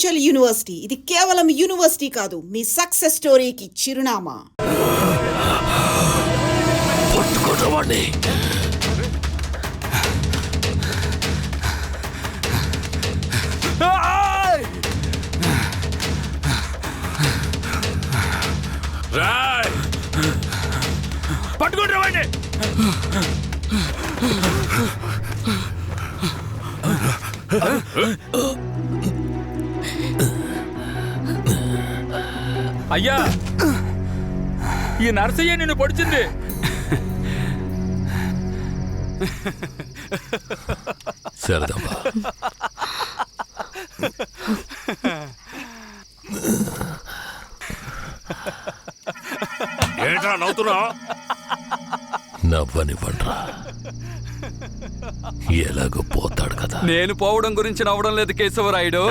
Purvanchal university. ఇది కేవలం university కాదు, మీ సక్సెస్ స్టోరీకి చిరునామా. పట్టుకోవడం పట్టుకుంటామండి. అయ్యా, ఈ నర్సయ్య నిన్ను పొడిచింది. సరదమ్మా, ఏంట్రా నవ్వుతున్నా? నవ్వనివ్వండ్రా, ఎలాగో పోతాడు కదా. నేను పోవడం గురించి నవ్వడం లేదు కేశవరాయుడు,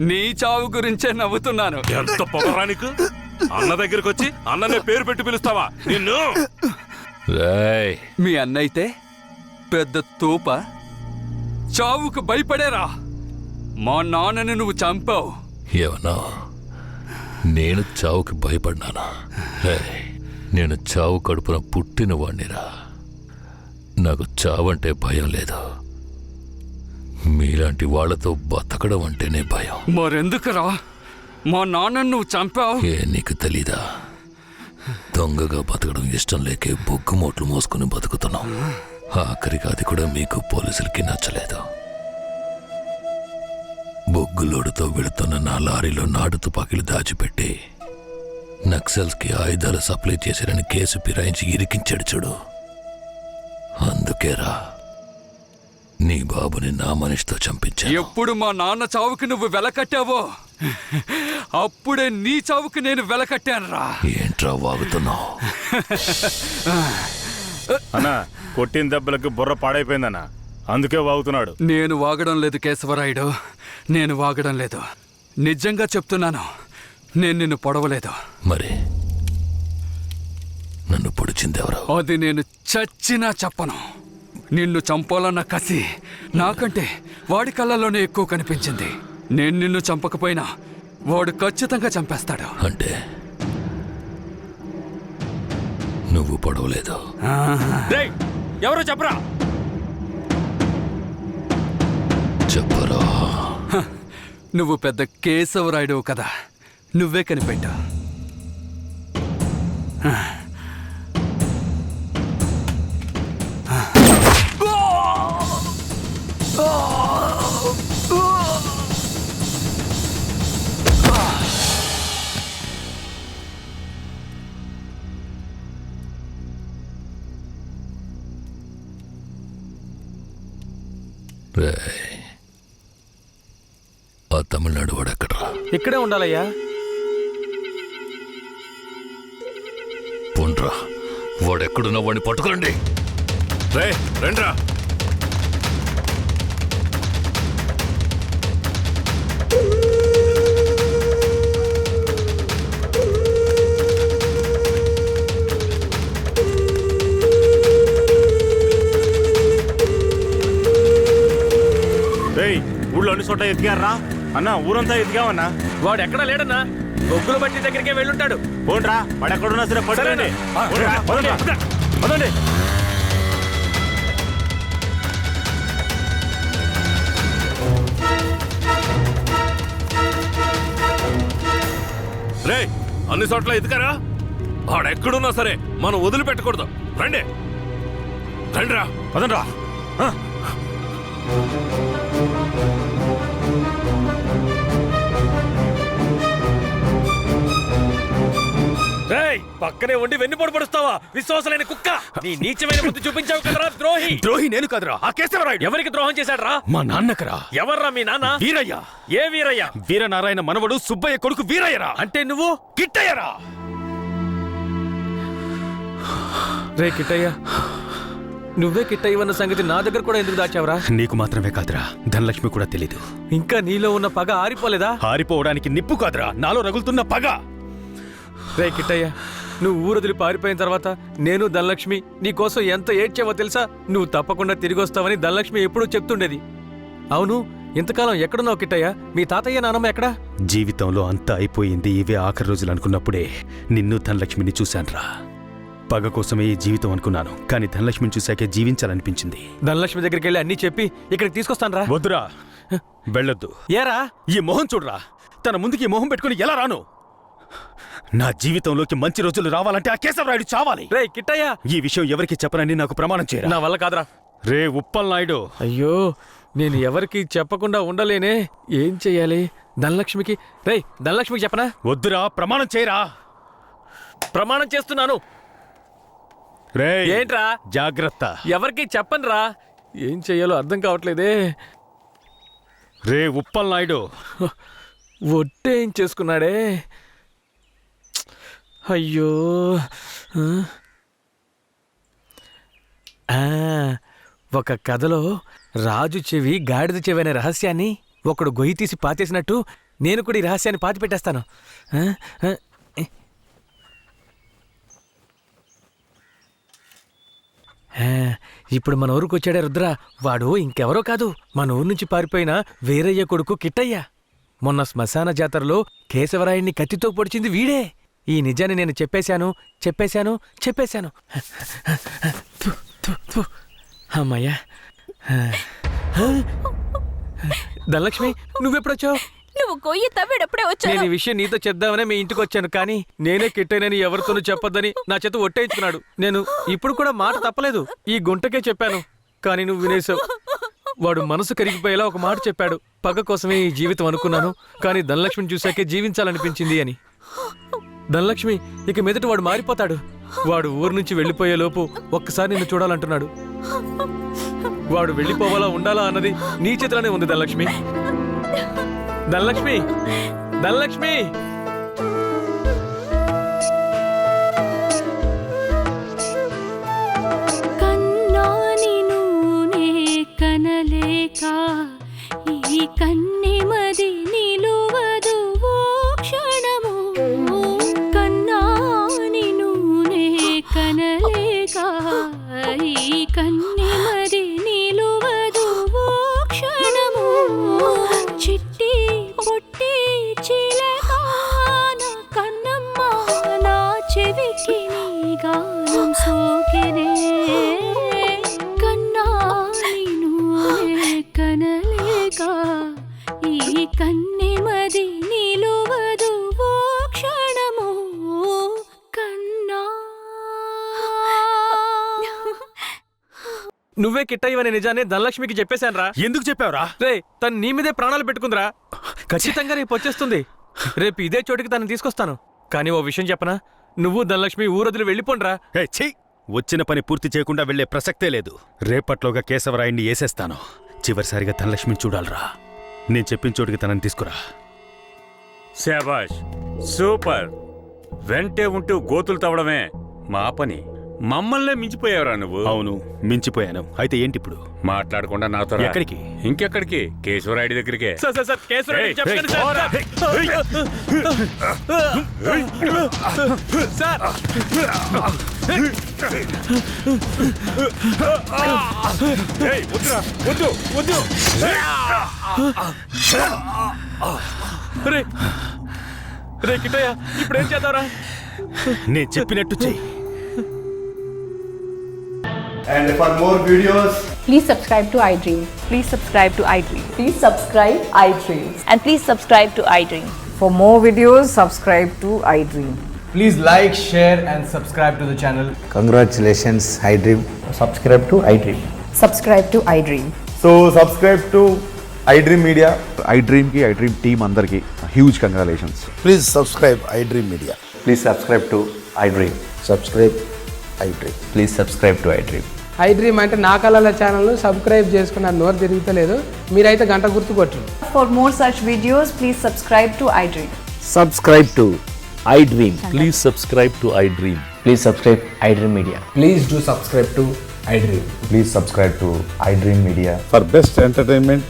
నీ చావు గురించే నవ్వుతున్నాను. ఎంత పొగరానికి అన్న దగ్గరికి వచ్చి అన్ననే పేరు పెట్టి పిలుస్తావా నిన్ను? మీ అన్నయితే పెద్ద తూప, చావుకు భయపడేరా. మా నాన్నని నువ్వు చంపావు. ఏమన్నా నేను చావుకి భయపడ్డానా? నేను చావు కడుపున పుట్టిన వాణ్ణిరా. నాకు చావంటే భయం లేదు. మీలాంటి వాళ్లతో బతకడం అంటేనే భయం. మరెందుకురా మా నాన్నను నువ్వు చంపావు? నీకు తెలీదా? దొంగగా బతకడం ఇష్టం లేకే బొగ్గు మోట్లు మోసుకుని బతుకుతున్నాం. ఆఖరికి అది కూడా మీకు పోలీసులకి నచ్చలేదు. బొగ్గులోడుతో వెళుతున్న నా లారీలో నాటు తుపాకీలు దాచిపెట్టి నక్సల్స్కి ఆయుధాలు సప్లై చేశారని కేసు ఫిరాయించి ఇరికించాడు చూడు. అందుకేరా నీ బాబుని నా మనిషితో చంపించా. ఎప్పుడు మా నాన్న చావుకి నువ్వు వెలకట్టావో అప్పుడే నీ చావుకి నేను వెలకట్టానురా. ఏంట్రా వాగుతున్నావు? అన్నా, కొట్టిన దెబ్బలకు బుర్ర పాడైపోయిందన్నా, అందుకే వాగుతున్నాడు. నేను వాగడం లేదు కేశవరాయుడు, నేను వాగడం లేదు. నిజంగా చెప్తున్నాను, నేను నిన్ను పొడవలేదు. మరి నన్ను పొడిచిందెవరు? అది నేను చచ్చినా చెప్పను. నిన్ను చంపాలన్న కసి నాకంటే వాడి కళ్ళల్లోనే ఎక్కువ కనిపించింది. నేను నిన్ను చంపకపోయినా వాడు ఖచ్చితంగా చంపేస్తాడు. అంటే నువ్వు పొడవలేదు? ఎవరో చెప్పరా? చెప్పరా? నువ్వు పెద్ద కేశవరాయుడు కదా, నువ్వే కనిపెట్టా. ఆ తమిళనాడు వాడు ఎక్కడరా? ఇక్కడే ఉండాలయ్యా. పోండ్రా, వాడెక్కడున్నా వాడిని పట్టుకోండి. రండ్రా. ఊళ్ళో అన్ని చోట్ల ఎదిగారా అన్నా? ఊరంతా ఎదిగావన్నా. వాడు ఎక్కడా లేడన్నా, బొగ్గుల బట్టి దగ్గరికే వెళ్ళుంటాడు. పోండ్రా, వాడు ఎక్కడున్నా సరే పడండి. రే, అన్ని చోట్ల ఎదుగారా? వాడెక్కడున్నా సరే మనం వదిలిపెట్టకూడదు. రండి, రండిరా, పదండ్రా. పక్కనే ఉండి వెన్నుపోటు పడుస్తావా? విశ్వాసమైన కుక్క, నీ నీచమైన బుద్ధి చూపించావు కదరా ద్రోహి. ద్రోహి నేను కాదురా, ఆ కేశవరాయుడు. ఎవరికి ద్రోహం చేశాడ్రా? మా నాన్నకరా. ఎవర్రా మీ నాన్న? వీరయ్య. ఏ వీరయ్య? వీరనారాయణ మనవడు సుబ్బయ్య కొడుకు వీరయ్యరా. అంటే నువ్వు కిట్టయ్యరా. రే కిట్టయ్య, నువ్వే కిట్టయ్యవన్న సంగతి నా దగ్గర కూడా ఎందుకు దాచావరా? నీకు మాత్రమే కాదురా, ధనలక్ష్మి కూడా తెలీదు. ఇంకా నీలో ఉన్న పగ ఆరిపోలేదా? ఆరిపోవడానికి నిప్పు కాదురా, నాలో రగులుతున్న పగ. రే కిట్టయ్య, నువ్వు ఊరొదిలి పారిపోయిన తర్వాత నేను ధనలక్ష్మి నీకోసం ఎంత ఏడ్చావో తెలుసా? నువ్వు తప్పకుండా తిరిగి వస్తావని ధనలక్ష్మి ఎప్పుడూ చెప్తుండేది. అవును, ఇంతకాలం ఎక్కడున్నావు కిట్టయ్య? మీ తాతయ్య నానమ్మ ఎక్కడా? జీవితంలో అంతా అయిపోయింది, ఇవే ఆఖరి రోజులు అనుకున్నప్పుడే నిన్ను ధనలక్ష్మిని చూశాన్రా. పగ కోసమే ఈ జీవితం అనుకున్నాను, కానీ ధనలక్ష్మిని చూశాకే జీవించాలనిపించింది. ధనలక్ష్మి దగ్గరికి వెళ్ళి అన్నీ చెప్పి ఇక్కడికి తీసుకొస్తాను రా. వద్దురా, వెళ్ళొద్దు. ఏరా? ఈ మొహం చూడరా, తన ముందుకి ఈ మొహం పెట్టుకుని ఎలా రాను? నా జీవితంలోకి మంచి రోజులు రావాలంటే ఆ కేశవరాయుడు చావాలి. రే కిట్టయ్య, ఈ విషయం ఎవరికి చెప్పనని నాకు ప్రమాణం చేయరా. నా వల్ల కాదురా. రే ఉప్పల్ నాయుడు, అయ్యో, నేను ఎవరికి చెప్పకుండా ఉండలేనే. ఏం చెయ్యాలి? ధనలక్ష్మికి ధనలక్ష్మికి చెప్పనా? వద్దురా, ప్రమాణం చేయరా. ప్రమాణం చేస్తున్నాను. రే ఏంట్రా? జాగ్రత్త. ఎవరికి చెప్పను రా. ఏం చెయ్యాలో అర్థం కావట్లేదే. రే ఉప్పల్ నాయుడు, ఒట్టేం చేసుకున్నాడే. అయ్యో. ఒక కథలో రాజు చెవి గాడిద చెవి అనే రహస్యాన్ని ఒకడు గొయ్యి తీసి పాతేసినట్టు నేను కూడా ఈ రహస్యాన్ని పాతి పెట్టేస్తాను. ఇప్పుడు మన ఊరికి వచ్చాడే రుద్ర. వాడు ఇంకెవరో కాదు, మన ఊరు నుంచి పారిపోయిన వీరయ్య కొడుకు కిట్టయ్య. మొన్న శ్మశాన జాతరలో కేశవరాయుడిని కత్తితో పొడిచింది వీడే. ఈ నిజాన్ని నేను చెప్పేశాను. థు, థు, థు. అమ్మయ్యా. ధనలక్ష్మి, నువ్వెప్పుడొచ్చావు? నువ్వు గొయ్యి తవ్వేటప్పుడే వచ్చాను. నేను ఈ విషయం నీతో చెప్దామనే మీ ఇంటికి వచ్చాను, కానీ నేనే కిట్టైనని ఎవరితోనూ చెప్పొద్దని నా చేత ఒట్టేయించుకున్నాడు. నేను ఇప్పుడు కూడా మాట తప్పలేదు, ఈ గుంటకే చెప్పాను, కానీ నువ్వు వినేశావు. వాడు మనసు కరిగిపోయేలా ఒక మాట చెప్పాడు. పగ కోసమే ఈ జీవితం అనుకున్నాను, కానీ ధనలక్ష్మిని చూశాకే జీవించాలనిపించింది అని. ధనలక్ష్మి, ఇక మీదట వాడు మారిపోతాడు. వాడు ఊరు నుంచి వెళ్ళిపోయేలోపు ఒక్కసారి నిన్ను చూడాలంటున్నాడు. వాడు వెళ్ళిపోవాలా ఉండాలా అన్నది నీ చేతిలోనే ఉంది ధనలక్ష్మి. ధనలక్ష్మి, ధనలక్ష్మి. కన్నాని నూనె కనలేక ఈ కన్నెమది నిలువదు ఓ క్షణము. కన్నాని నూనె కనలేక ఈ కన్నెమది నిలువదు ఓ క్షణము. చిట్టి పొట్టి చిలకాన కన్నమ్మ నా చెవికి నీ గానం సోకెనే. కన్నాని నూనె కనలేక ఈ కన్నెమది నిలువదు ఓ క్షణము. కన్నా. నువ్వే కిట్టయ్యవనే నిజాన్ని ధనలక్ష్మికి చెప్పేశాను రా. ఎందుకు చెప్పావురా? రే, తను నీ మీదే ప్రాణాలు పెట్టుకుందిరా. ఖచ్చితంగా రేపు వచ్చేస్తుంది. రేపు ఇదే చోటికి తను తీసుకొస్తాను. కానీ ఓ విషయం చెప్పనా, నువ్వు ధనలక్ష్మి ఊరొదిలి వెళ్ళిపోండ్రా. ఛీ, వచ్చిన పని పూర్తి చేయకుండా వెళ్లే ప్రసక్తే లేదు. రేపట్లోగా కేశవరాయుడిని వేసేస్తాను. చివరిసారిగా ధనలక్ష్మిని చూడాలరా. నేను చెప్పిన చోటికి తనని తీసుకురా. శాబాష్, సూపర్. వెంటే ఉంటూ గోతులు తవ్వడమే మా పని. మమ్మల్నే మించిపోయావురా నువ్వు. అవును, మించిపోయాను. అయితే ఏంటి ఇప్పుడు? మాట్లాడకుండా నాతో రా. ఎక్కడికి? ఇంకెక్కడికి? కేశవరాయుడి దగ్గరికే. సార్, కేశవరాయుడికి చెప్పకండి సార్. వద్దు. రే కిట్టయ్య, ఇప్పుడు ఏం చేద్దాంరా? నేను చెప్పినట్టు చెయ్యి. And for more videos, Please subscribe to iDream. Please subscribe to iDream. Please subscribe iDream. And please subscribe to iDream. For more videos, subscribe to iDream. please like, share, and subscribe to the channel. Congratulations, iDream. Subscribe to iDream. Subscribe to iDream. So subscribe to iDream Media. iDream ki iDream team andarki huge congratulations. Please subscribe iDream Media. Please subscribe to iDream. Subscribe iDream. Please subscribe to iDream. iDream అంటే నా కళల channel subscribe చేసుకున్న నోరు తిరుగుతలేదు. మీరైతే గంట గుర్తు కొట్టండి. For more such videos, please subscribe to iDream. Subscribe to iDream. Please subscribe to iDream. Please subscribe iDream Media. Please do subscribe to iDream. Please subscribe to iDream Media. For best entertainment